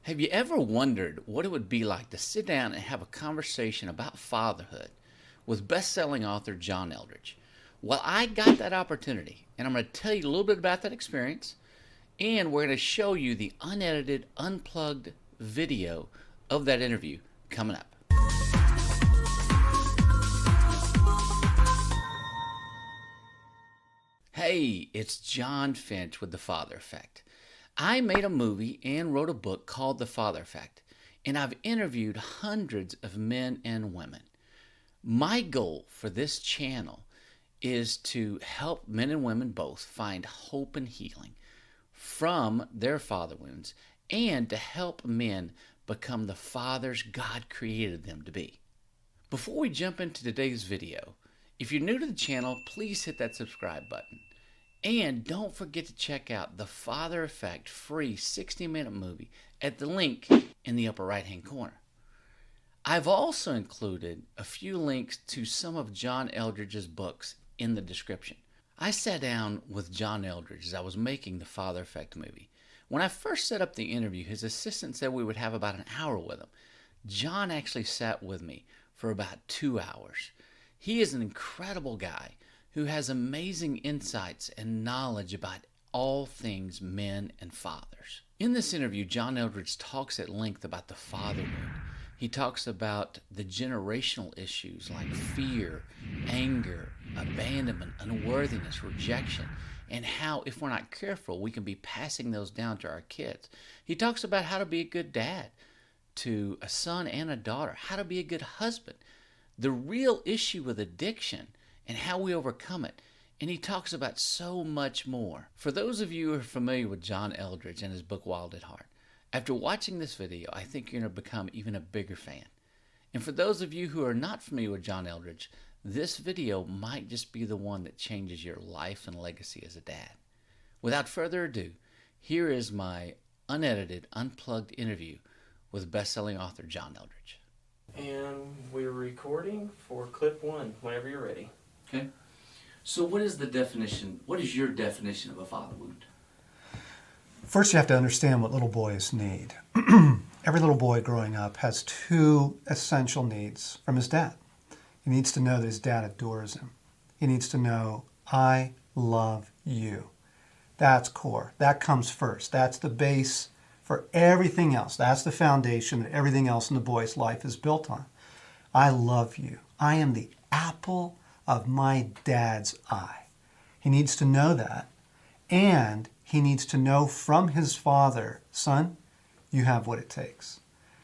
Have you ever wondered what it would be like to sit down and have a conversation about fatherhood with best-selling author John Eldredge? Well, I got that opportunity, and I'm going to tell you a little bit about that experience, and we're going to show you the unedited, unplugged video of that interview coming up. Hey, it's John Finch with The Father Effect. I made a movie and wrote a book called The Father Effect, and I've interviewed hundreds of men and women. My goal for this channel is to help men and women both find hope and healing from their father wounds, and to help men become the fathers God created them to be. Before we jump into today's video, if you're new to the channel, please hit that subscribe button. And don't forget to check out the Father Effect free 60-minute movie at the link in the upper right-hand corner. I've also included a few links to some of John Eldredge's books in the description. I sat down with John Eldredge as I was making the Father Effect movie. When I first set up the interview, his assistant said we would have about an hour with him. John actually sat with me for about 2 hours. He is an incredible guy who has amazing insights and knowledge about all things men and fathers. In this interview, John Eldredge talks at length about the father wound. He talks about the generational issues like fear, anger, abandonment, unworthiness, rejection, and how, if we're not careful, we can be passing those down to our kids. He talks about how to be a good dad to a son and a daughter, how to be a good husband, the real issue with addiction, and how we overcome it. And he talks about so much more. For those of you who are familiar with John Eldredge and his book Wild at Heart, after watching this video, I think you're going to become even a bigger fan. And for those of you who are not familiar with John Eldredge, this video might just be the one that changes your life and legacy as a dad. Without further ado, here is my unedited, unplugged interview with best-selling author John Eldredge. And we're recording for clip 1, whenever you're ready. Okay. So what is your definition of a father wound? First, you have to understand what little boys need. Every little boy growing up has two essential needs from his dad. He needs to know that his dad adores him. He needs to know, I love you. That's core. That comes first. That's the base for everything else. That's the foundation that everything else in the boy's life is built on. I love you. I am the apple of my dad's eye. He needs to know that, and he needs to know from his father, son, you have what it takes.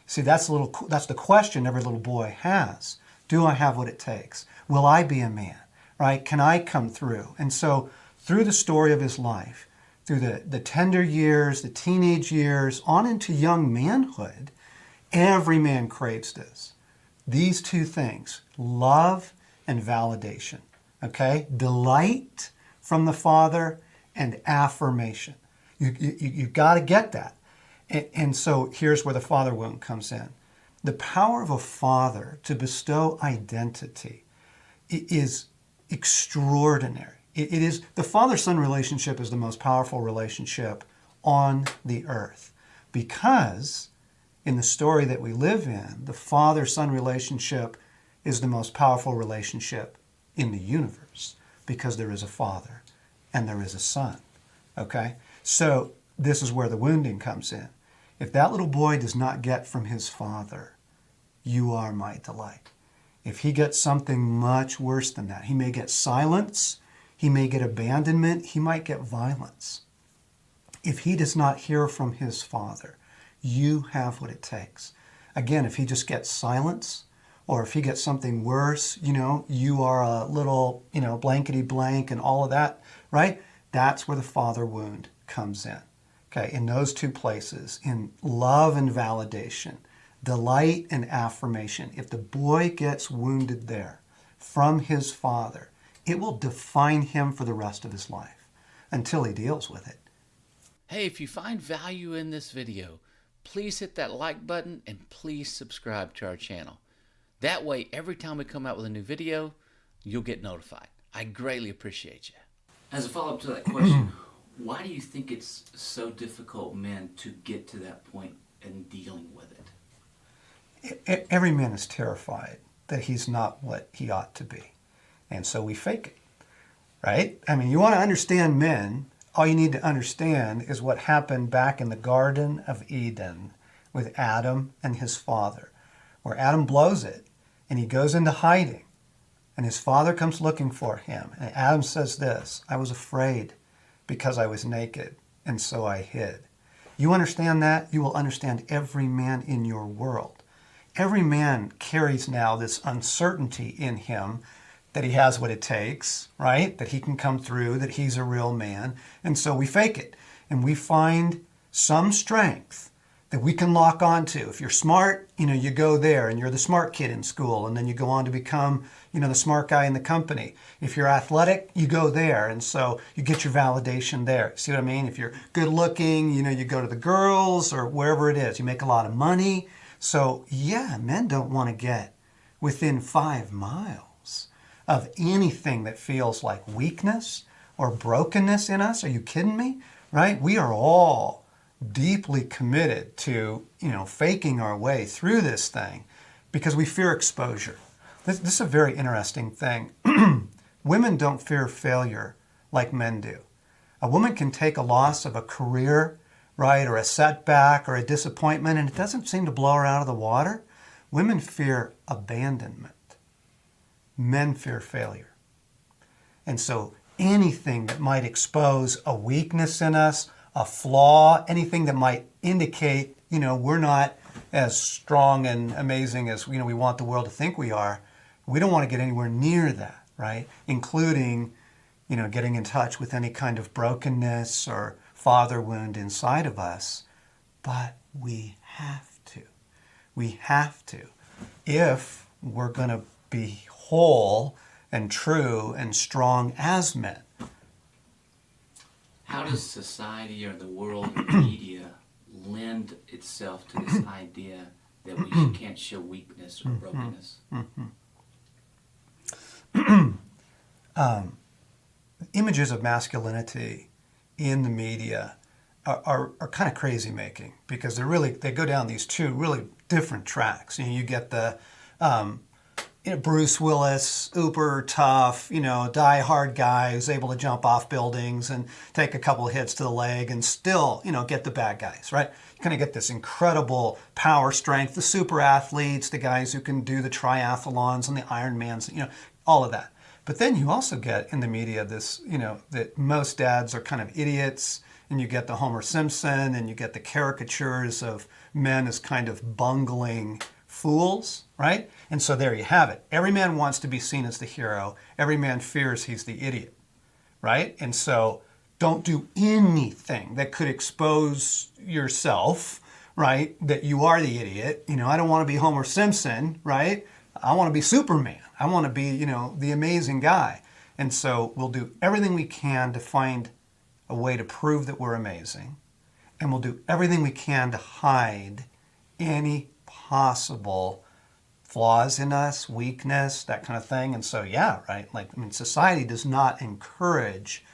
See, that's the question every little boy has. Do I have what it takes? Will I be a man? Right? Can I come through? And so through the story of his life, through the tender years, the teenage years, on into young manhood, every man craves this. These two things, love and validation, okay? Delight from the Father and affirmation. You've got to get that. And so here's where the father wound comes in. The power of a father to bestow identity is extraordinary. It is, the father-son relationship is the most powerful relationship on the earth, because in the story that we live in, the father-son relationship is the most powerful relationship in the universe, because there is a father and there is a son, okay? So this is where the wounding comes in. If that little boy does not get from his father, you are my delight. If he gets something much worse than that, he may get silence, he may get abandonment, he might get violence. If he does not hear from his father, you have what it takes. Again, if he just gets silence, or if he gets something worse, you are a little, blankety blank and all of that, right? That's where the father wound comes in. Okay, in those two places, in love and validation, delight and affirmation. If the boy gets wounded there from his father, it will define him for the rest of his life until he deals with it. Hey, if you find value in this video, please hit that like button and please subscribe to our channel. That way, every time we come out with a new video, you'll get notified. I greatly appreciate you. As a follow-up to that question, why do you think it's so difficult, men, to get to that point and every man is terrified that he's not what he ought to be. And so we fake it, right? I mean, you want to understand men, all you need to understand is what happened back in the Garden of Eden with Adam and his father, where Adam blows it and he goes into hiding and his father comes looking for him. And Adam says this, I was afraid because I was naked and so I hid. You understand that, you will understand every man in your world. Every man carries now this uncertainty in him that he has what it takes, right? That he can come through, that he's a real man. And so we fake it. And we find some strength that we can lock onto. If you're smart, you go there and you're the smart kid in school, and then you go on to become, the smart guy in the company. If you're athletic, you go there, and so you get your validation there. See what I mean? If you're good looking, you go to the girls or wherever it is. You make a lot of money. So yeah, men don't want to get within 5 miles of anything that feels like weakness or brokenness in us. Are you kidding me? Right? We are all deeply committed to, faking our way through this thing because we fear exposure. This is a very interesting thing. Women don't fear failure like men do. A woman can take a loss of a career, right, or a setback or a disappointment, and it doesn't seem to blow her out of the water. Women fear abandonment. Men fear failure. And so anything that might expose a weakness in us, a flaw, anything that might indicate, we're not as strong and amazing as, we want the world to think we are, we don't want to get anywhere near that, right? Including, getting in touch with any kind of brokenness or father wound inside of us. But we have to. We have to. If we're going to be whole and true and strong as men. How does society or the world or media lend itself to this idea that we can't show weakness or brokenness? Images of masculinity in the media are kind of crazy making because they go down these two really different tracks. You get the Bruce Willis, uber tough, die-hard guy who's able to jump off buildings and take a couple of hits to the leg and still, get the bad guys, right? You kind of get this incredible power strength, the super athletes, the guys who can do the triathlons and the Ironmans, all of that. But then you also get in the media this, that most dads are kind of idiots, and you get the Homer Simpson, and you get the caricatures of men as kind of bungling fools, right? And so there you have it. Every man wants to be seen as the hero. Every man fears he's the idiot, right? And so don't do anything that could expose yourself, right? That you are the idiot. I don't want to be Homer Simpson, right? I want to be Superman. I want to be, the amazing guy. And so we'll do everything we can to find a way to prove that we're amazing. And we'll do everything we can to hide any possible flaws in us, weakness, that kind of thing. And so, yeah, right? Society does not encourage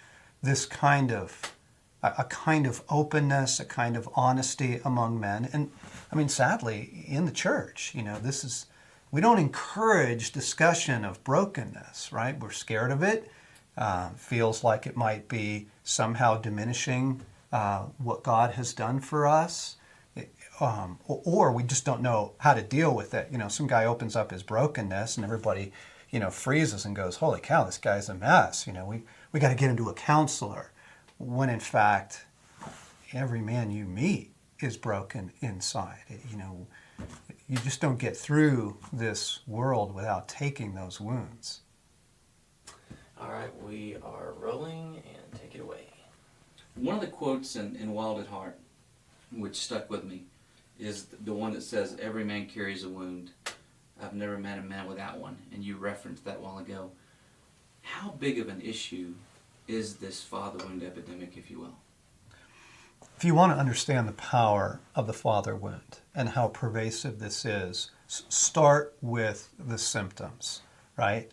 this kind of, a kind of openness, a kind of honesty among men. And sadly, in the church, we don't encourage discussion of brokenness, right? We're scared of it. Feels like it might be somehow diminishing what God has done for us. Or we just don't know how to deal with it. Some guy opens up his brokenness and everybody, freezes and goes, holy cow, this guy's a mess. We got to get him to a counselor. When in fact, every man you meet is broken inside. You just don't get through this world without taking those wounds. All right, we are rolling, and take it away. One of the quotes in Wild at Heart, which stuck with me, is the one that says, every man carries a wound. I've never met a man without one. And you referenced that a while ago. How big of an issue is this father wound epidemic, if you will? If you want to understand the power of the father wound and how pervasive this is, start with the symptoms, right?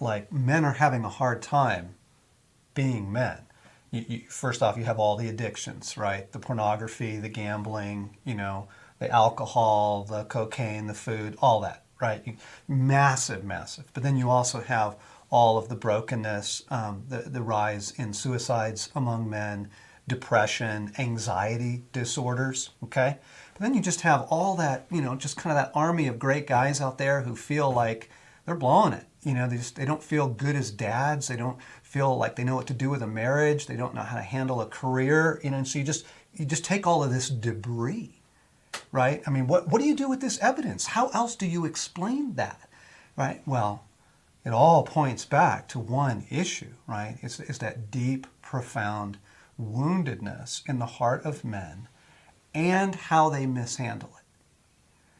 Like men are having a hard time being men. First off, you have all the addictions, right? The pornography, the gambling, The alcohol, the cocaine, the food, all that, right? Massive, massive. But then you also have all of the brokenness, the rise in suicides among men, depression, anxiety disorders, okay? But then you just have all that, just kind of that army of great guys out there who feel like they're blowing it. They don't feel good as dads. They don't feel like they know what to do with a marriage. They don't know how to handle a career. And so you just take all of this debris, right? I mean, what do you do with this evidence? How else do you explain that, right? Well, it all points back to one issue, right? It's that deep, profound woundedness in the heart of men and how they mishandle it.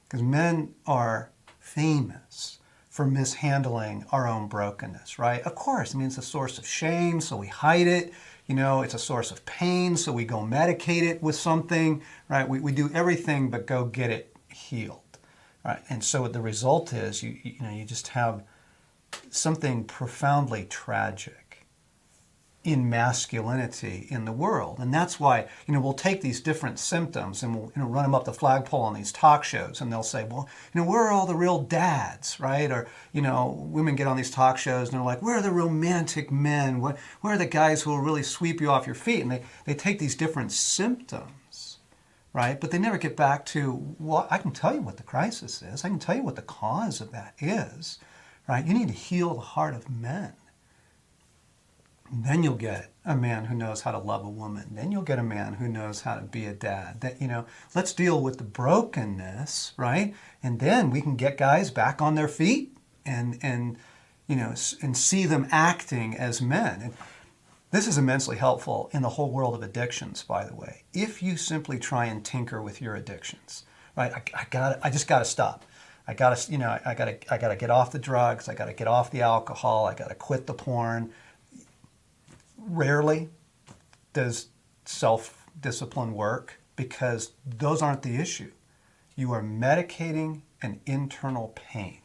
Because men are famous for mishandling our own brokenness, right? Of course, I mean, it's a source of shame, so we hide it. It's a source of pain, so we go medicate it with something, right? We do everything but go get it healed, right? And so the result is you just have something profoundly tragic in masculinity in the world. And that's why, we'll take these different symptoms and we'll run them up the flagpole on these talk shows, and they'll say, well, where are all the real dads, right? Or, women get on these talk shows and they're like, where are the romantic men? Where are the guys who will really sweep you off your feet? And they take these different symptoms, right? But they never get back to, well, I can tell you what the crisis is. I can tell you what the cause of that is, right? You need to heal the heart of men. Then you'll get a man who knows how to love a woman. Then you'll get a man who knows how to be a dad. That, let's deal with the brokenness, right? And then we can get guys back on their feet and see them acting as men. And this is immensely helpful in the whole world of addictions, by the way. If you simply try and tinker with your addictions, right? I just gotta stop. I gotta get off the drugs. I gotta get off the alcohol. I gotta quit the porn. Rarely does self-discipline work, because those aren't the issue. You are medicating an internal pain.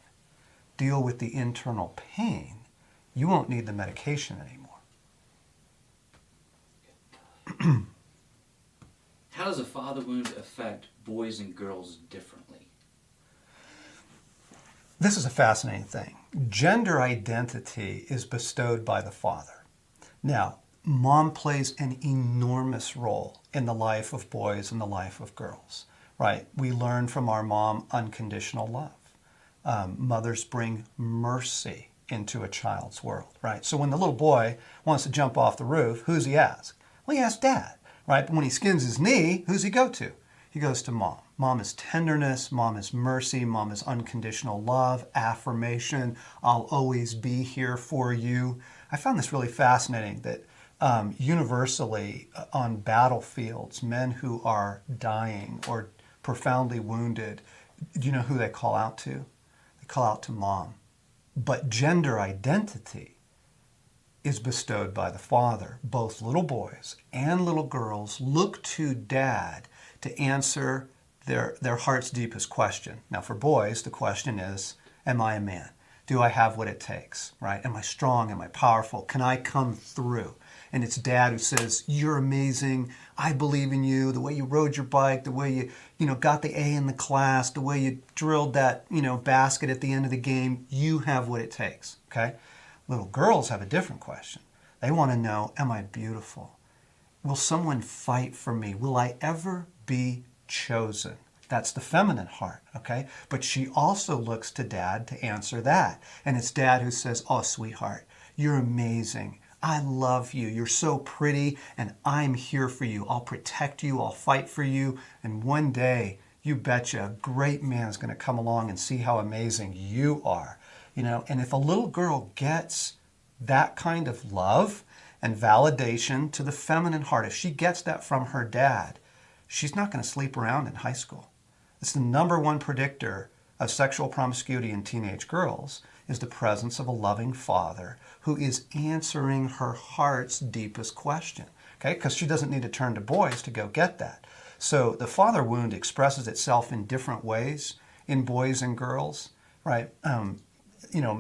Deal with the internal pain. You won't need the medication anymore. How does a father wound affect boys and girls differently? This is a fascinating thing. Gender identity is bestowed by the father. Now, mom plays an enormous role in the life of boys and the life of girls, right? We learn from our mom unconditional love. Mothers bring mercy into a child's world, right? So when the little boy wants to jump off the roof, who's he ask? Well, he asks dad, right? But when he skins his knee, who's he go to? He goes to mom. Mom is tenderness, mom is mercy, mom is unconditional love, affirmation, I'll always be here for you. I found this really fascinating that universally on battlefields, men who are dying or profoundly wounded, do you know who they call out to? They call out to mom. But gender identity is bestowed by the father. Both little boys and little girls look to dad to answer their heart's deepest question. Now for boys, the question is, am I a man? Do I have what it takes, right? Am I strong? Am I powerful? Can I come through? And it's dad who says, you're amazing. I believe in you. The way you rode your bike, the way you got the A in the class, the way you drilled that, basket at the end of the game, you have what it takes, okay? Little girls have a different question. They want to know, am I beautiful? Will someone fight for me? Will I ever be chosen? That's the feminine heart, okay? But she also looks to dad to answer that. And it's dad who says, oh, sweetheart, you're amazing. I love you. You're so pretty, and I'm here for you. I'll protect you. I'll fight for you. And one day, you betcha, a great man is going to come along and see how amazing you are. And if a little girl gets that kind of love and validation to the feminine heart, if she gets that from her dad, she's not going to sleep around in high school. It's the number one predictor of sexual promiscuity in teenage girls is the presence of a loving father who is answering her heart's deepest question, okay? Because she doesn't need to turn to boys to go get that. So the father wound expresses itself in different ways in boys and girls, right?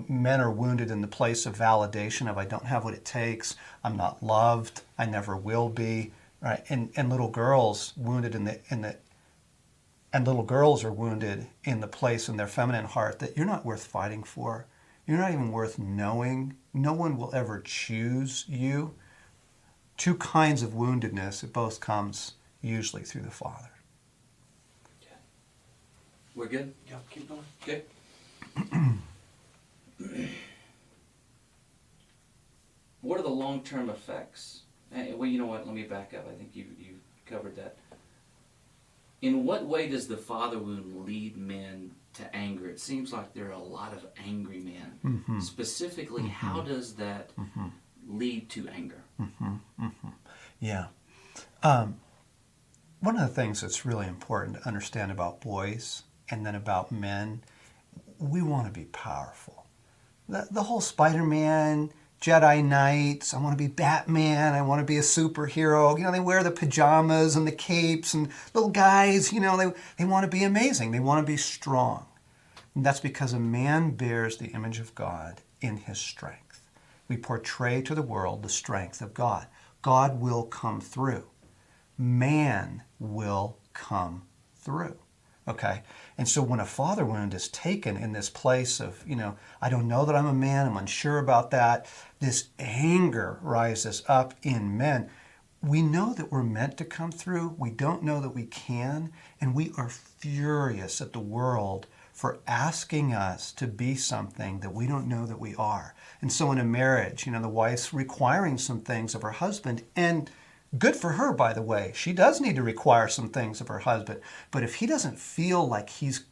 Men are wounded in the place of validation of I don't have what it takes, I'm not loved, I never will be, right? And little girls wounded in the And little girls are wounded in the place in their feminine heart that you're not worth fighting for. You're not even worth knowing. No one will ever choose you. Two kinds of woundedness. It both comes usually through the father. Okay. We're good? Yeah, keep going. Okay. What are the long-term effects? Well, you know what? Let me back up. I think you covered that. In what way does the father wound lead men to anger? It seems like there are a lot of angry men. Mm-hmm. Specifically, how does that lead to anger? Yeah. One of the things that's really important to understand about boys and then about men, we want to be powerful. The whole Spider-Man, Jedi Knights, I want to be Batman, I want to be a superhero. You know, they wear the pajamas and the capes, and little guys, you know, they want to be amazing. They want to be strong. And that's because a man bears the image of God in his strength. We portray to the world the strength of God. God will come through. Man will come through. Okay? And so when a father wound is taken in this place of, you know, I don't know that I'm a man, I'm unsure about that, this anger rises up in men. We know that we're meant to come through. We don't know that we can. And we are furious at the world for asking us to be something that we don't know that we are. And so in a marriage, you know, the wife's requiring some things of her husband, and good for her, by the way. She does need to require some things of her husband. But if he doesn't feel like he's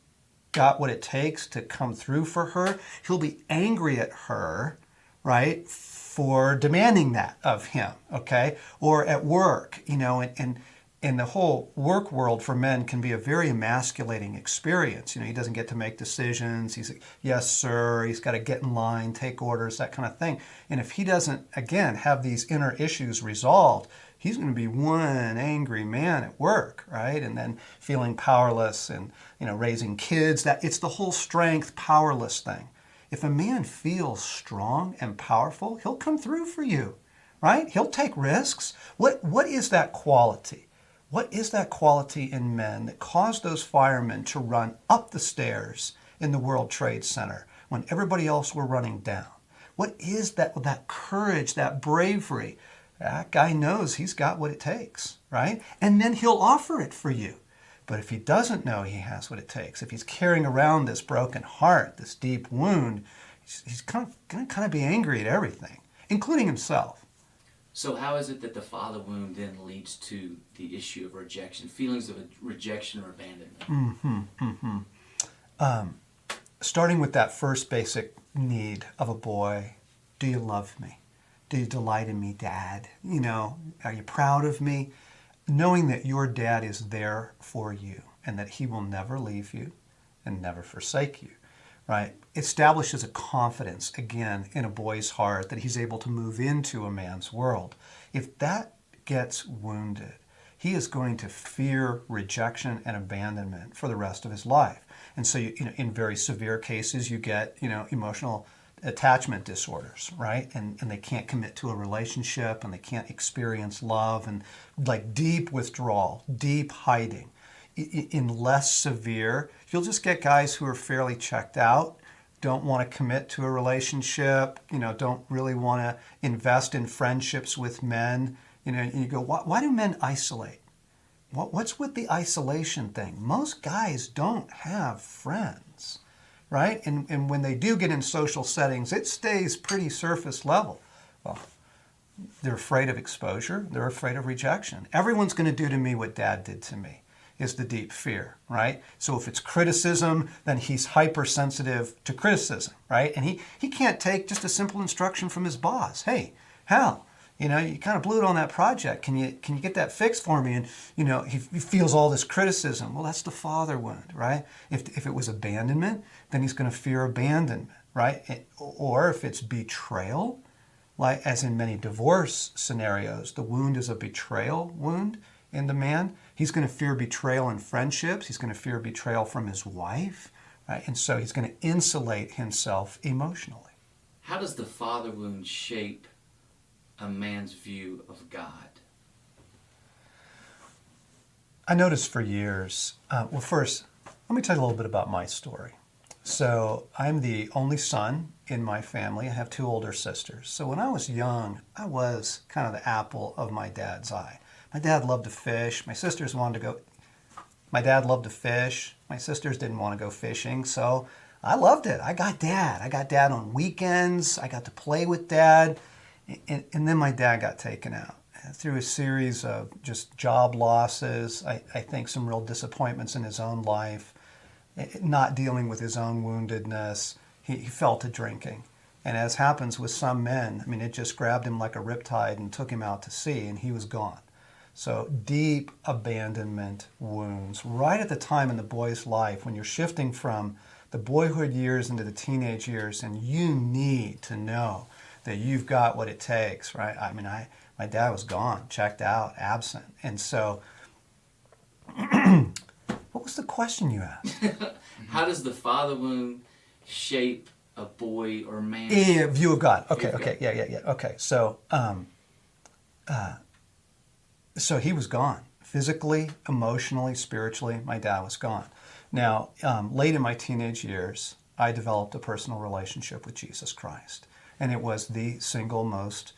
got what it takes to come through for her, he'll be angry at her, right, for demanding that of him, okay? Or at work, you know, and the whole work world for men can be a very emasculating experience. You know, he doesn't get to make decisions. He's, yes, sir. He's got to get in line, take orders, that kind of thing. And if he doesn't, again, have these inner issues resolved, he's going to be one angry man at work, right? And then feeling powerless and, you know, raising kids. That it's the whole strength, powerless thing. If a man feels strong and powerful, he'll come through for you, right? He'll take risks. What is that quality? What is that quality in men that caused those firemen to run up the stairs in the World Trade Center when everybody else were running down? What is that courage, that bravery? That guy knows he's got what it takes, right? And then he'll offer it for you. But if he doesn't know he has what it takes, if he's carrying around this broken heart, this deep wound, he's going to kind of be angry at everything, including himself. So how is it that the father wound then leads to the issue of rejection, feelings of rejection or abandonment? Starting with that first basic need of a boy, do you love me? Do you delight in me, Dad? You know, are you proud of me? Knowing that your dad is there for you and that he will never leave you and never forsake you, right? Establishes a confidence, again, in a boy's heart that he's able to move into a man's world. If that gets wounded, he is going to fear rejection and abandonment for the rest of his life. And so, you know, in very severe cases, you get, you know, emotional attachment disorders, right? And they can't commit to a relationship and they can't experience love and like deep withdrawal, deep hiding. In less severe, you'll just get guys who are fairly checked out, don't want to commit to a relationship, you know, don't really want to invest in friendships with men. You know, and you go, why do men isolate? What's with the isolation thing? Most guys don't have friends, right? And when they do get in social settings, it stays pretty surface level. Well, they're afraid of exposure. They're afraid of rejection. Everyone's going to do to me what Dad did to me, is the deep fear, right? So if it's criticism, then he's hypersensitive to criticism, right? And he can't take just a simple instruction from his boss. Hey, Hal, you know, you kind of blew it on that project. Can you get that fixed for me? And, you know, he feels all this criticism. Well, that's the father wound, right? If it was abandonment, then he's going to fear abandonment, right? Or if it's betrayal, like as in many divorce scenarios, the wound is a betrayal wound in the man. He's going to fear betrayal in friendships. He's going to fear betrayal from his wife, right? And so he's going to insulate himself emotionally. How does the father wound shape a man's view of God? I noticed for years, well, first, let me tell you a little bit about my story. So I'm the only son in my family. I have two older sisters. So when I was young, I was kind of the apple of my dad's eye. My dad loved to fish. My sisters wanted to go. My dad loved to fish. My sisters didn't want to go fishing. So I loved it. I got dad. I got dad on weekends. I got to play with dad. And then my dad got taken out. Through a series of just job losses, I think some real disappointments in his own life, not dealing with his own woundedness, he fell to drinking. And as happens with some men, I mean, it just grabbed him like a riptide and took him out to sea, and he was gone. So deep abandonment wounds, right at the time in the boy's life when you're shifting from the boyhood years into the teenage years, and you need to know that you've got what it takes, right? I mean, my dad was gone, checked out, absent. And so, what was the question you asked? How does the father wound shape a boy or man? Yeah, view of God. Okay, yeah. Okay, so he was gone. Physically, emotionally, spiritually, my dad was gone. Now, late in my teenage years, I developed a personal relationship with Jesus Christ. And it was the single most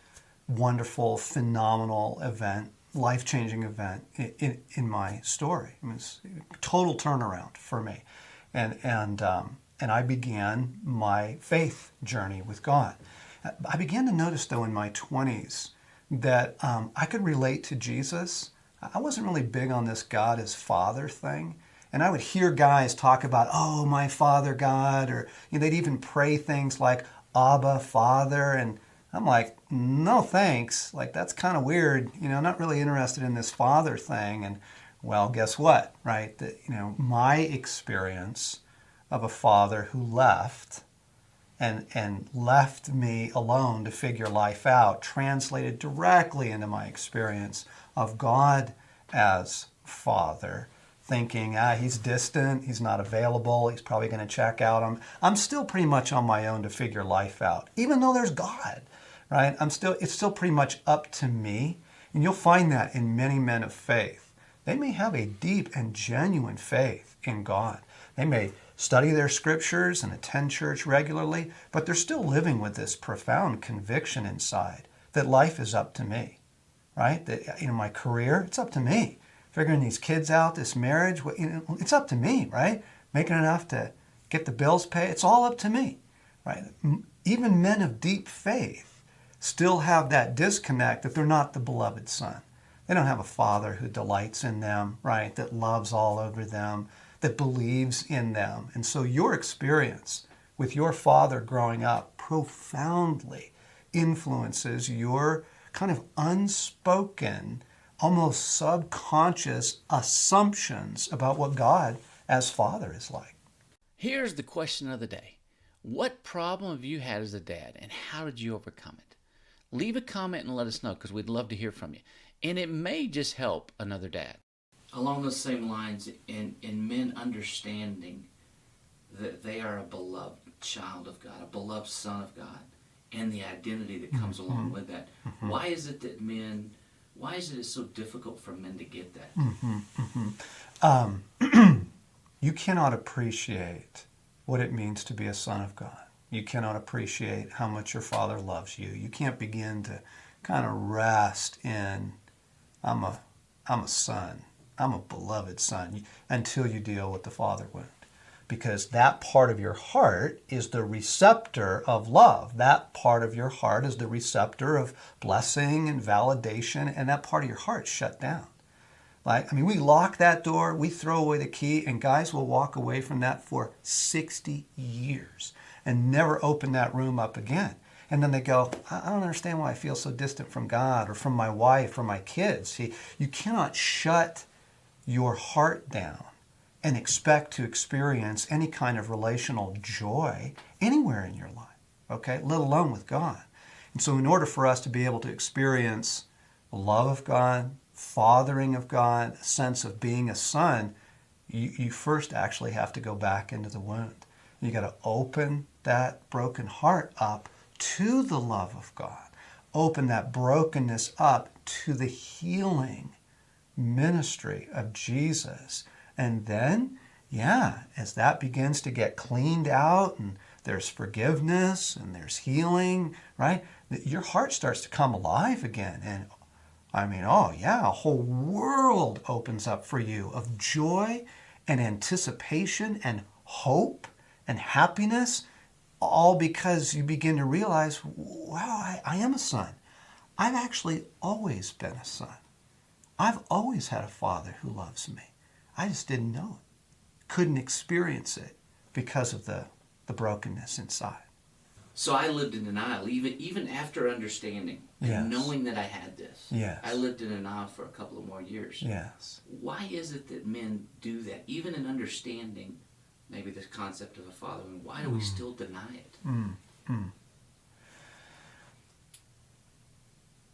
wonderful, phenomenal event, life-changing event in my story. I mean, it's a total turnaround for me. And I began my faith journey with God. I began to notice, though, in my 20s that I could relate to Jesus. I wasn't really big on this God as Father thing. And I would hear guys talk about, oh, my Father God, or they'd even pray things like, Abba, Father, and I'm like, no thanks. Like, that's kind of weird. I'm not really interested in this Father thing. And, well, guess what, right? My experience of a father who left and left me alone to figure life out translated directly into my experience of God as Father, thinking, he's distant, he's not available, he's probably going to check out. I'm still pretty much on my own to figure life out, even though there's God, right? It's still pretty much up to me. And you'll find that in many men of faith. They may have a deep and genuine faith in God. They may study their scriptures and attend church regularly, but they're still living with this profound conviction inside that life is up to me, right? That, my career, it's up to me. Figuring these kids out, this marriage, it's up to me, right? Making enough to get the bills paid, it's all up to me, right? Even men of deep faith still have that disconnect that they're not the beloved son. They don't have a father who delights in them, right? That loves all over them, that believes in them. And so your experience with your father growing up profoundly influences your kind of unspoken, almost subconscious assumptions about what God as Father is like. Here's the question of the day. What problem have you had as a dad, and how did you overcome it? Leave a comment and let us know, because we'd love to hear from you. And it may just help another dad. Along those same lines, in men understanding that they are a beloved child of God, a beloved son of God, and the identity that comes along with that. Why is it it's so difficult for men to get that? You cannot appreciate what it means to be a son of God. You cannot appreciate how much your Father loves you. You can't begin to kind of rest in, I'm a son, I'm a beloved son, until you deal with the father wound. Because that part of your heart is the receptor of love. That part of your heart is the receptor of blessing and validation, and that part of your heart shut down. We lock that door, we throw away the key, and guys will walk away from that for 60 years and never open that room up again. And then they go, I don't understand why I feel so distant from God or from my wife or my kids. See, you cannot shut your heart down and expect to experience any kind of relational joy anywhere in your life, okay, let alone with God. And so in order for us to be able to experience the love of God, fathering of God, a sense of being a son, you first actually have to go back into the wound. You got to open that broken heart up to the love of God. Open that brokenness up to the healing ministry of Jesus. And then, yeah, as that begins to get cleaned out and there's forgiveness and there's healing, right? Your heart starts to come alive again. And I mean, oh yeah, a whole world opens up for you of joy and anticipation and hope and happiness, all because you begin to realize, wow, I am a son. I've actually always been a son. I've always had a father who loves me. I just didn't know it. Couldn't experience it because of the brokenness inside. So I lived in denial, even after understanding and Yes. knowing that I had this. Yes. I lived in denial for a couple of more years. Yes. Why is it that men do that, even in understanding maybe this concept of a father? And why do we still deny it?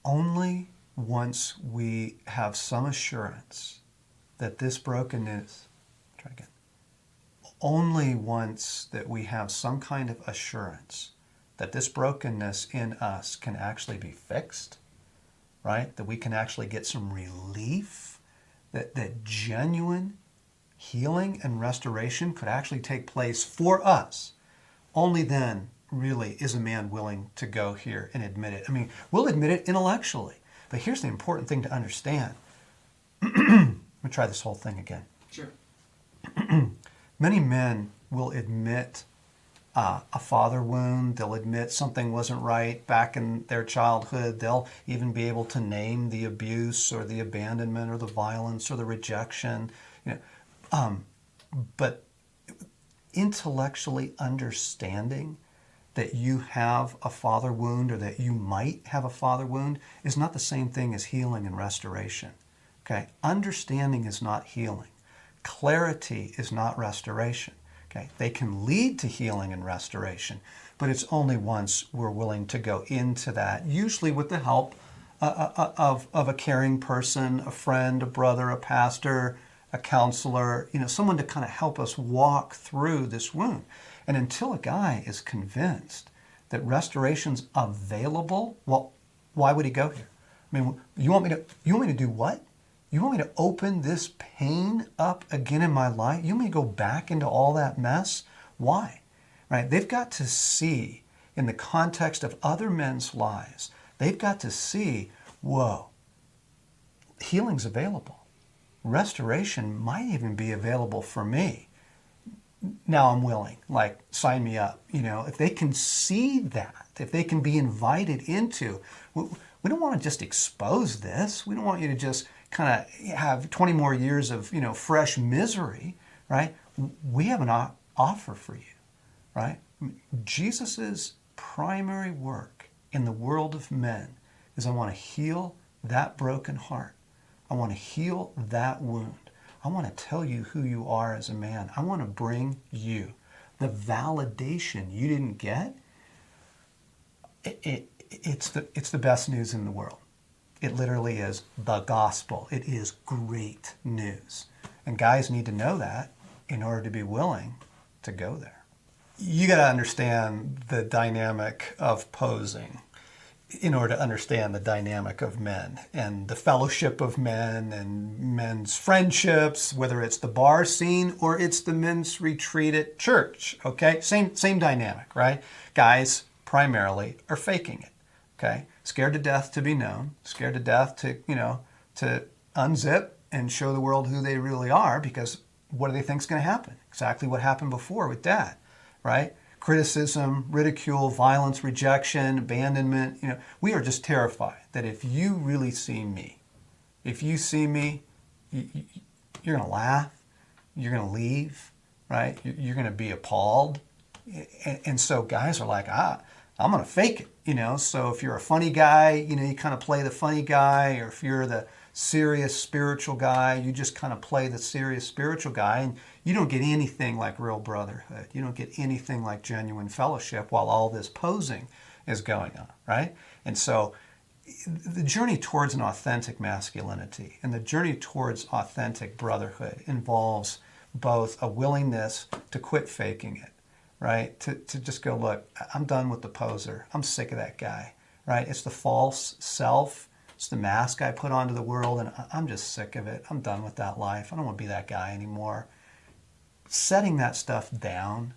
Only once we have some assurance that this brokenness, try again. Only once that we have some kind of assurance that this brokenness in us can actually be fixed, right? That we can actually get some relief, that genuine healing and restoration could actually take place for us. Only then, really, is a man willing to go here and admit it. I mean, we'll admit it intellectually, but here's the important thing to understand. Let me try this whole thing again. Sure. Many men will admit a father wound. They'll admit something wasn't right back in their childhood. They'll even be able to name the abuse or the abandonment or the violence or the rejection. But intellectually understanding that you have a father wound or that you might have a father wound is not the same thing as healing and restoration. Okay? Understanding is not healing. Clarity is not restoration. Okay? They can lead to healing and restoration, but it's only once we're willing to go into that, usually with the help of a caring person, a friend, a brother, a pastor, a counselor, someone to kind of help us walk through this wound. And until a guy is convinced that restoration's available, well, why would he go here? I mean, you want me to do what? You want me to open this pain up again in my life? You want me to go back into all that mess? Why? Right? They've got to see, in the context of other men's lives, they've got to see, whoa, healing's available. Restoration might even be available for me. Now I'm willing, like, sign me up. If they can see that, if they can be invited into, we don't want to just expose this. We don't want you to just kind of have 20 more years of, fresh misery, right? We have an offer for you, right? Jesus's primary work in the world of men is I want to heal that broken heart. I want to heal that wound. I want to tell you who you are as a man. I want to bring you the validation you didn't get. It's the best news in the world. It literally is the gospel. It is great news. And guys need to know that in order to be willing to go there. You got to understand the dynamic of posing in order to understand the dynamic of men and the fellowship of men and men's friendships, whether it's the bar scene or it's the men's retreat at church, okay? Same dynamic, right? Guys primarily are faking it, okay? Scared to death to be known, scared to death to, to unzip and show the world who they really are, because what do they think is going to happen? Exactly what happened before with Dad, right? Criticism, ridicule, violence, rejection, abandonment. We are just terrified that if you really see me, you're going to laugh, you're going to leave, right? You're going to be appalled. And so guys are like, I'm going to fake it, So if you're a funny guy, you kind of play the funny guy, or if you're the serious spiritual guy, you just kind of play the serious spiritual guy, and you don't get anything like real brotherhood. You don't get anything like genuine fellowship while all this posing is going on, right? And so the journey towards an authentic masculinity and the journey towards authentic brotherhood involves both a willingness to quit faking it, right? To just go, look, I'm done with the poser. I'm sick of that guy, right? It's the false self. It's the mask I put onto the world, and I'm just sick of it. I'm done with that life. I don't want to be that guy anymore. Setting that stuff down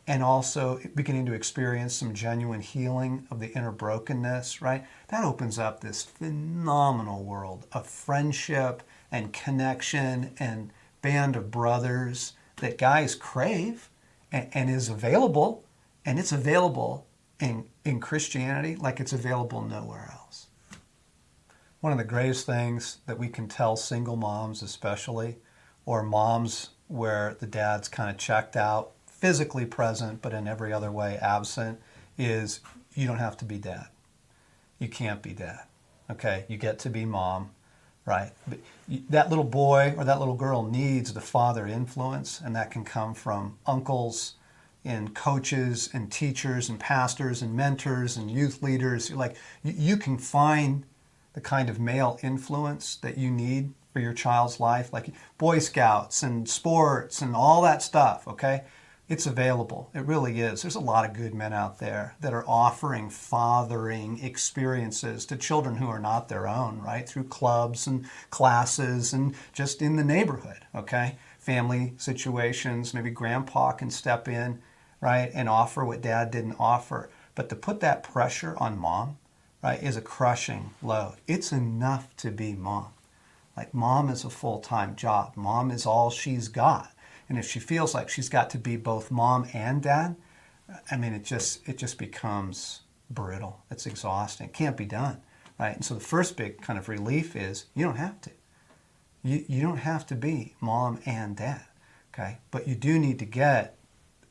and also beginning to experience some genuine healing of the inner brokenness, right? That opens up this phenomenal world of friendship and connection and band of brothers that guys crave and is available. And it's available in Christianity like it's available nowhere else. One of the greatest things that we can tell single moms especially, or moms where the dad's kind of checked out, physically present, but in every other way absent, is you don't have to be dad. You can't be dad. Okay? You get to be mom, right? But that little boy or that little girl needs the father influence, and that can come from uncles and coaches and teachers and pastors and mentors and youth leaders. Like, you can find the kind of male influence that you need for your child's life, like Boy Scouts and sports and all that stuff, okay? It's available. It really is. There's a lot of good men out there that are offering fathering experiences to children who are not their own, right? Through clubs and classes and just in the neighborhood, okay? Family situations, maybe grandpa can step in, right, and offer what dad didn't offer. But to put that pressure on mom, right, is a crushing load. It's enough to be mom. Like, mom is a full-time job. Mom is all she's got. And if she feels like she's got to be both mom and dad, I mean, it just becomes brittle. It's exhausting. It can't be done, right? And so the first big kind of relief is you don't have to. You don't have to be mom and dad, okay? But you do need to get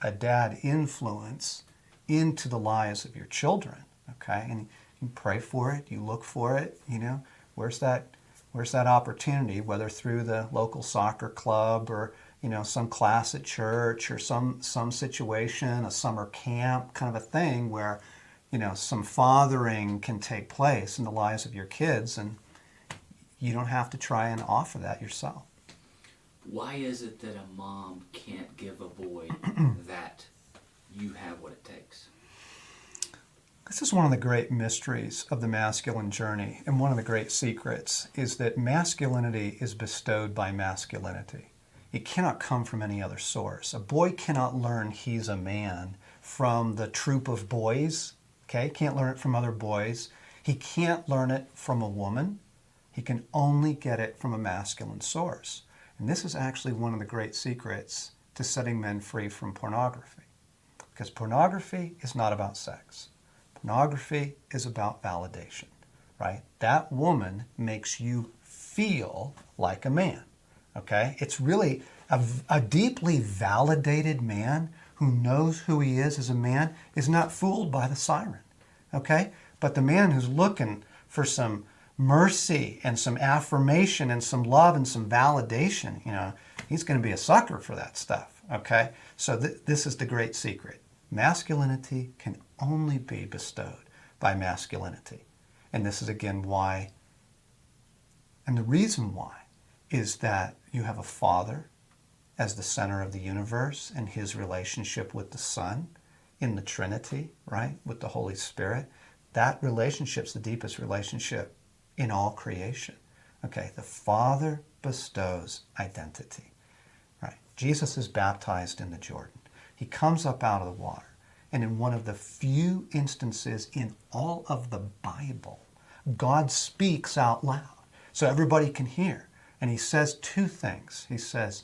a dad influence into the lives of your children, okay? And you pray for it, you look for it, you know, where's that opportunity, whether through the local soccer club or, you know, some class at church or some situation, a summer camp kind of a thing where, you know, some fathering can take place in the lives of your kids, and you don't have to try and offer that yourself. Why is it that a mom can't give a boy that you have what it takes? This is one of the great mysteries of the masculine journey, and one of the great secrets is that masculinity is bestowed by masculinity. It cannot come from any other source. A boy cannot learn he's a man from the troop of boys, okay? Can't learn it from other boys. He can't learn it from a woman. He can only get it from a masculine source. And this is actually one of the great secrets to setting men free from pornography. Because pornography is not about sex. Pornography is about validation, right? That woman makes you feel like a man, okay? It's really a deeply validated man who knows who he is as a man is not fooled by the siren, okay? But the man who's looking for some mercy and some affirmation and some love and some validation, you know, he's going to be a sucker for that stuff, okay? So this is the great secret. Masculinity can only be bestowed by masculinity. And this is again why, and the reason why, is that you have a father as the center of the universe and his relationship with the Son in the Trinity, right, with the Holy Spirit. That relationship's the deepest relationship in all creation. Okay, the Father bestows identity, right? Jesus is baptized in the Jordan. He comes up out of the water. And in one of the few instances in all of the Bible, God speaks out loud so everybody can hear. And he says two things. He says,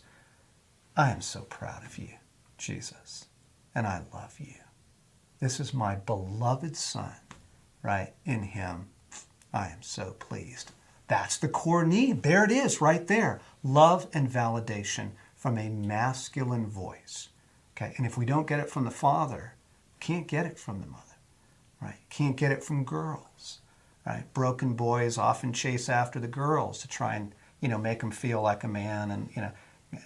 I am so proud of you, Jesus, and I love you. This is my beloved Son, right? In him, I am so pleased. That's the core need. There it is, right there. Love and validation from a masculine voice. Okay, and if we don't get it from the father, can't get it from the mother, right? Can't get it from girls, right? Broken boys often chase after the girls to try and, you know, make them feel like a man, and, you know,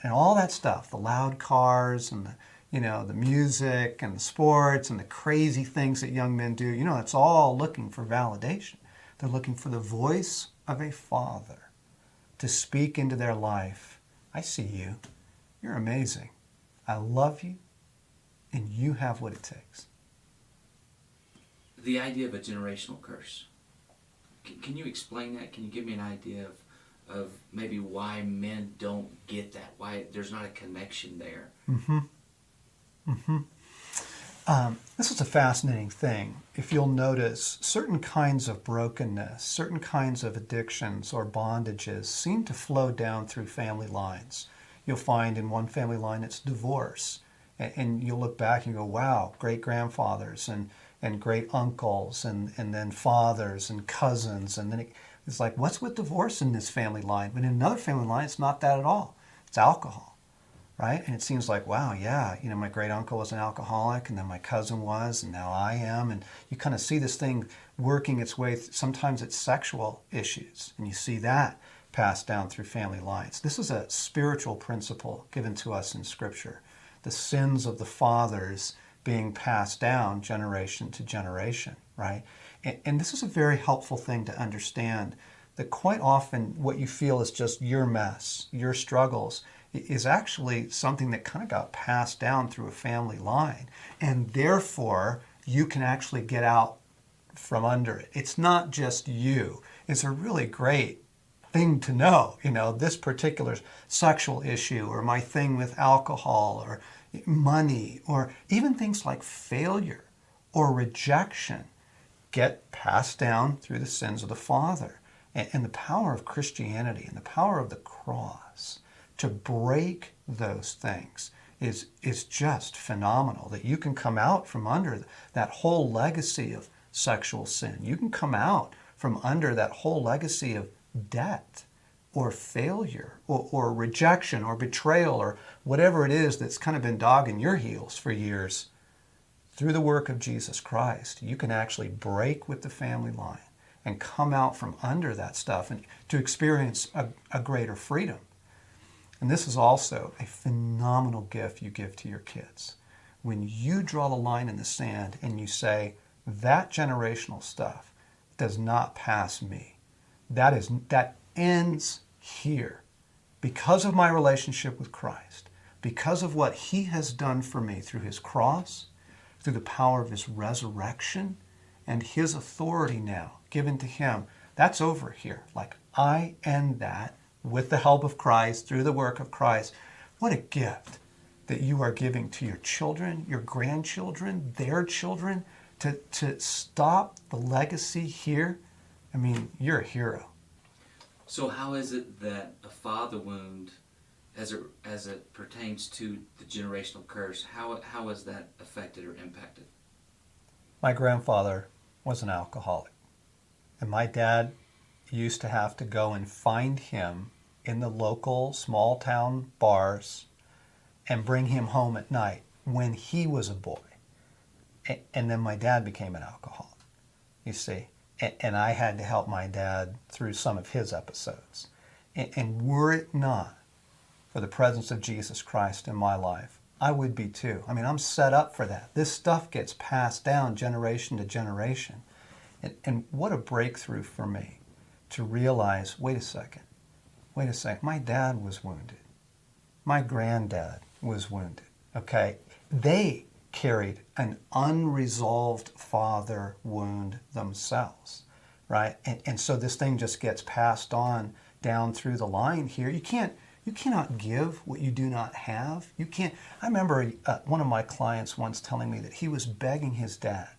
and all that stuff, the loud cars and the, you know, the music and the sports and the crazy things that young men do, you know, it's all looking for validation. They're looking for the voice of a father to speak into their life. I see you. You're amazing. I love you, and you have what it takes. The idea of a generational curse. Can you explain that? Can you give me an idea of maybe why men don't get that? Why there's not a connection there? This is a fascinating thing. If you'll notice, certain kinds of brokenness, certain kinds of addictions or bondages seem to flow down through family lines. You'll find in one family line it's divorce. And you'll look back and go, wow, great-grandfathers and great uncles and then fathers and cousins. And then it's like, what's with divorce in this family line? But in another family line, it's not that at all. It's alcohol, right? And it seems like, wow, yeah, my great uncle was an alcoholic, and then my cousin was, and now I am. And you kind of see this thing working its way. Sometimes it's sexual issues, and you see that passed down through family lines. This is a spiritual principle given to us in Scripture. The sins of the fathers being passed down generation to generation, right? And this is a very helpful thing to understand, that quite often what you feel is just your mess, your struggles, is actually something that kind of got passed down through a family line. And therefore, you can actually get out from under it. It's not just you. It's a really great thing to know, this particular sexual issue, or my thing with alcohol or money, or even things like failure or rejection get passed down through the sins of the father. And the power of Christianity and the power of the cross to break those things is just phenomenal, that you can come out from under that whole legacy of sexual sin. You can come out from under that whole legacy of debt or failure or rejection or betrayal or whatever it is that's kind of been dogging your heels for years. Through the work of Jesus Christ, you can actually break with the family line and come out from under that stuff and to experience a greater freedom. And this is also a phenomenal gift you give to your kids. When you draw the line in the sand and you say, that generational stuff does not pass me. That ends here. Because of my relationship with Christ, because of what he has done for me through his cross, through the power of his resurrection, and his authority now given to him, that's over here. Like, I end that with the help of Christ, through the work of Christ. What a gift that you are giving to your children, your grandchildren, their children, to stop the legacy here. I mean, you're a hero. So how is it that a father wound, as it pertains to the generational curse, how is that affected or impacted? My grandfather was an alcoholic, and my dad used to have to go and find him in the local small town bars and bring him home at night when he was a boy. And then my dad became an alcoholic, you see. And I had to help my dad through some of his episodes. And were it not for the presence of Jesus Christ in my life, I would be too. I mean, I'm set up for that. This stuff gets passed down generation to generation. And what a breakthrough for me to realize, wait a second, my dad was wounded. My granddad was wounded, okay? They carried an unresolved father wound themselves, right? And so this thing just gets passed on down through the line here. You cannot give what you do not have. You can't. I remember one of my clients once telling me that he was begging his dad,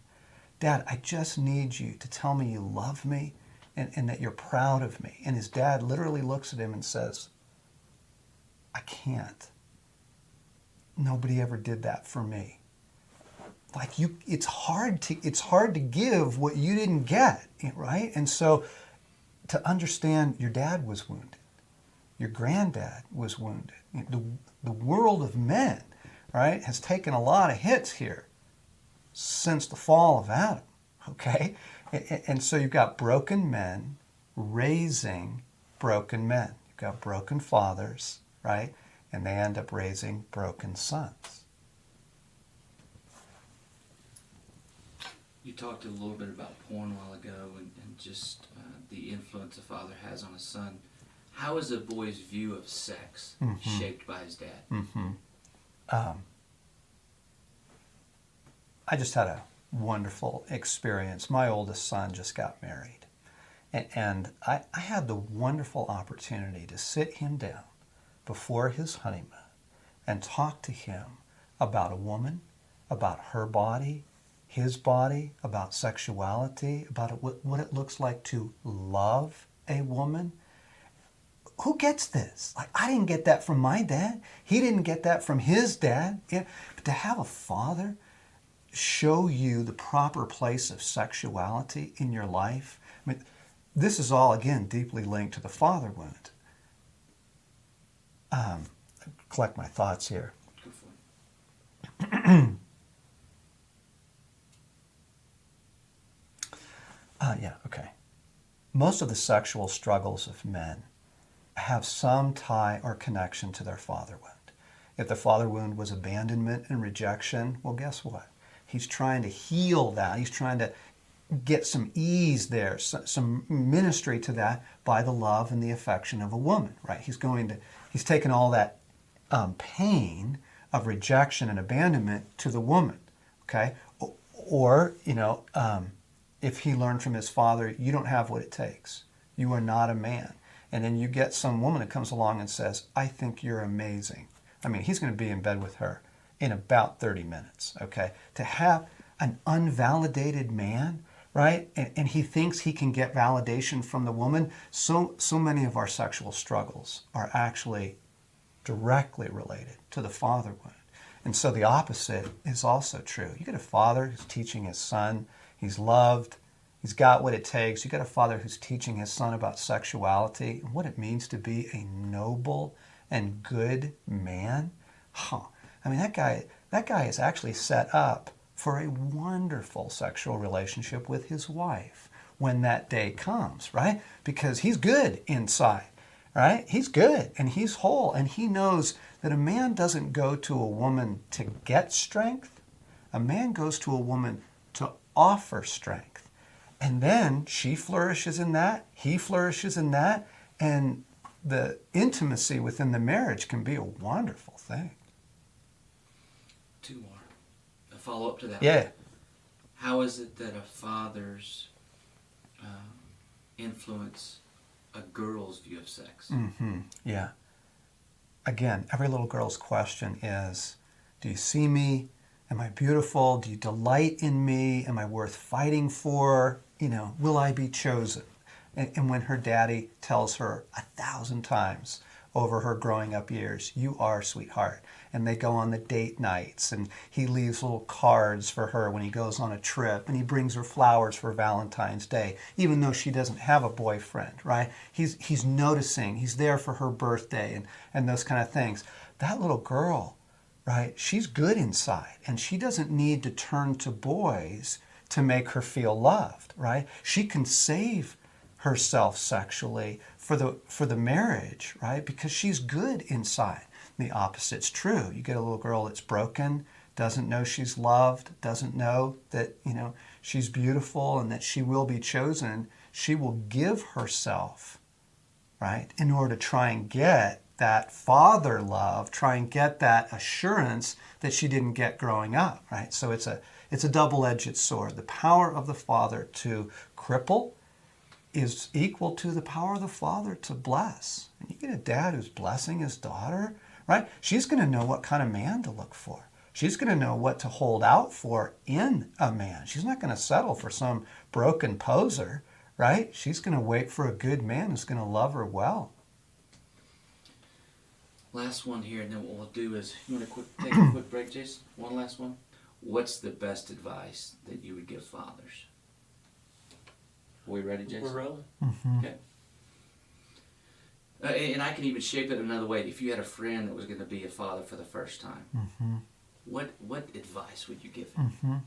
Dad, I just need you to tell me you love me and that you're proud of me. And his dad literally looks at him and says, I can't. Nobody ever did that for me. Like it's hard to give what you didn't get, right? And so to understand your dad was wounded, your granddad was wounded. The world of men, right, has taken a lot of hits here since the fall of Adam, okay? And so you've got broken men raising broken men. You've got broken fathers, right? And they end up raising broken sons. You talked a little bit about porn a while ago and just the influence a father has on a son. How is a boy's view of sex shaped by his dad? I just had a wonderful experience. My oldest son just got married. And I had the wonderful opportunity to sit him down before his honeymoon and talk to him about a woman, about her body, his body, about sexuality, about what it looks like to love a woman. Who gets this? Like, I didn't get that from my dad. He didn't get that from his dad. Yeah. But to have a father show you the proper place of sexuality in your life, I mean, this is all, again, deeply linked to the father wound. Collect my thoughts here. Yeah, okay. Most of the sexual struggles of men have some tie or connection to their father wound. If the father wound was abandonment and rejection, well, guess what? He's trying to heal that. He's trying to get some ease there, some ministry to that by the love and the affection of a woman, right? He's taken all that pain of rejection and abandonment to the woman, okay? Or, if he learned from his father, you don't have what it takes. You are not a man. And then you get some woman that comes along and says, I think you're amazing. I mean, he's going to be in bed with her in about 30 minutes, okay? To have an unvalidated man, right? And he thinks he can get validation from the woman. So many of our sexual struggles are actually directly related to the father wound. And so the opposite is also true. You get a father who's teaching his son, he's loved, he's got what it takes. You got a father who's teaching his son about sexuality and what it means to be a noble and good man. I mean, that guy is actually set up for a wonderful sexual relationship with his wife when that day comes, right? Because he's good inside, right? He's good and he's whole, and he knows that a man doesn't go to a woman to get strength. A man goes to a woman to offer strength. And then she flourishes in that, he flourishes in that, and the intimacy within the marriage can be a wonderful thing. Two more. A follow-up to that. Yeah. How is it that a father's influence a girl's view of sex? Yeah. Again, every little girl's question is, do you see me? Am I beautiful? Do you delight in me? Am I worth fighting for? Will I be chosen? And when her daddy tells her 1,000 times over her growing up years, you are, sweetheart. And they go on the date nights, and he leaves little cards for her when he goes on a trip, and he brings her flowers for Valentine's Day, even though she doesn't have a boyfriend, right? He's noticing, he's there for her birthday and those kind of things. That little girl, right, she's good inside, and she doesn't need to turn to boys to make her feel loved, right? She can save herself sexually for the marriage, right? Because she's good inside. The opposite's true. You get a little girl that's broken, doesn't know she's loved, doesn't know that, she's beautiful and that she will be chosen. She will give herself, right, in order to try and get that father love, try and get that assurance that she didn't get growing up, right? So it's a double-edged sword. The power of the father to cripple is equal to the power of the father to bless. And you get a dad who's blessing his daughter, right? She's going to know what kind of man to look for. She's going to know what to hold out for in a man. She's not going to settle for some broken poser, right? She's going to wait for a good man who's going to love her well. Last one here, and then what we'll do is, you want to take a quick break, Jason? One last one. What's the best advice that you would give fathers? Are we ready, Jason? We're rolling. Okay. And I can even shape it another way. If you had a friend that was going to be a father for the first time, what advice would you give him?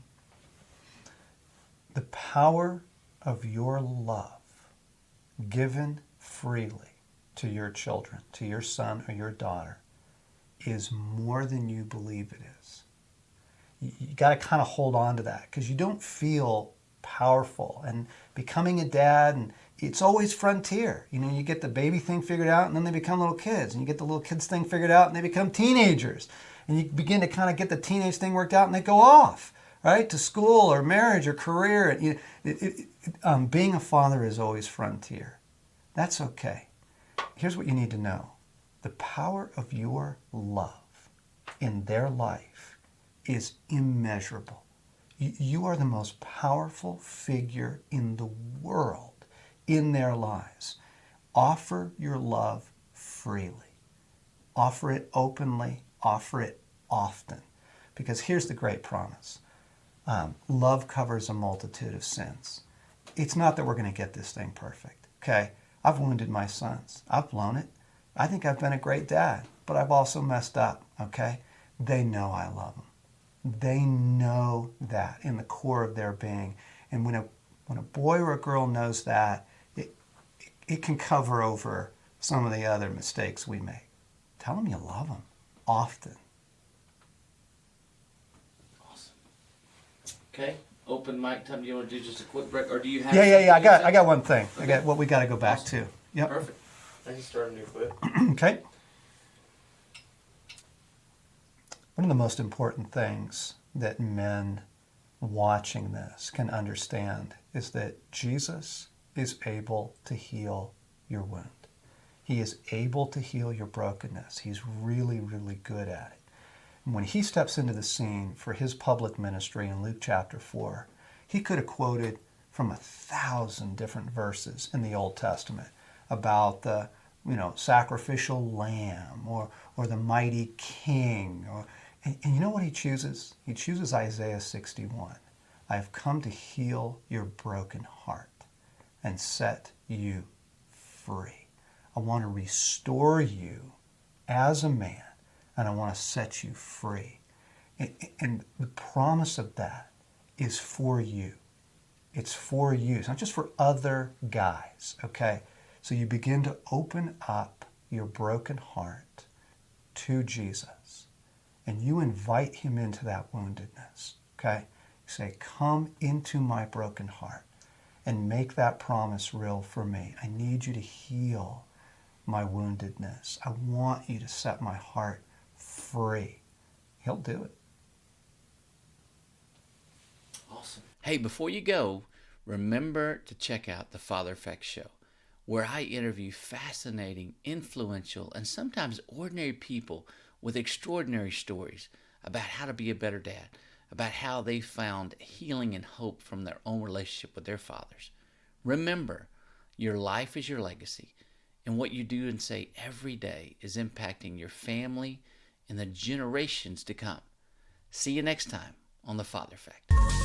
The power of your love given freely to your children, to your son or your daughter, is more than you believe it is. You got to kind of hold on to that, because you don't feel powerful. And becoming a dad, and it's always frontier. You get the baby thing figured out, and then they become little kids. And you get the little kids thing figured out, and they become teenagers. And you begin to kind of get the teenage thing worked out, and they go off, right? To school or marriage or career. Being a father is always frontier. That's okay. Here's what you need to know. The power of your love in their life is immeasurable. You are the most powerful figure in the world in their lives. Offer your love freely. Offer it openly. Offer it often. Because here's the great promise. Love covers a multitude of sins. It's not that we're going to get this thing perfect, okay? I've wounded my sons. I've blown it. I think I've been a great dad, but I've also messed up, okay? They know I love them. They know that in the core of their being. And when a boy or a girl knows that, it can cover over some of the other mistakes we make. Tell them you love them often. Awesome. Okay. Open mic time. Do you want to do just a quick break, or do you have? Yeah. I got one thing. Okay. I got what we got to go back to. Yep. Perfect. I can start a new clip. Okay. One of the most important things that men watching this can understand is that Jesus is able to heal your wound. He is able to heal your brokenness. He's really, really good at it. And when he steps into the scene for his public ministry in Luke chapter 4, he could have quoted from 1,000 different verses in the Old Testament about the sacrificial lamb or the mighty king. And you know what he chooses? He chooses Isaiah 61. I have come to heal your broken heart and set you free. I want to restore you as a man, and I want to set you free. And the promise of that is for you. It's for you. It's not just for other guys, okay? So you begin to open up your broken heart to Jesus, and you invite him into that woundedness, okay? You say, come into my broken heart and make that promise real for me. I need you to heal my woundedness. I want you to set my heart free. He'll do it. Awesome. Hey, before you go, remember to check out the Father Effect Show, where I interview fascinating, influential, and sometimes ordinary people with extraordinary stories about how to be a better dad, about how they found healing and hope from their own relationship with their fathers. Remember, your life is your legacy, and what you do and say every day is impacting your family and the generations to come. See you next time on The Father Effect.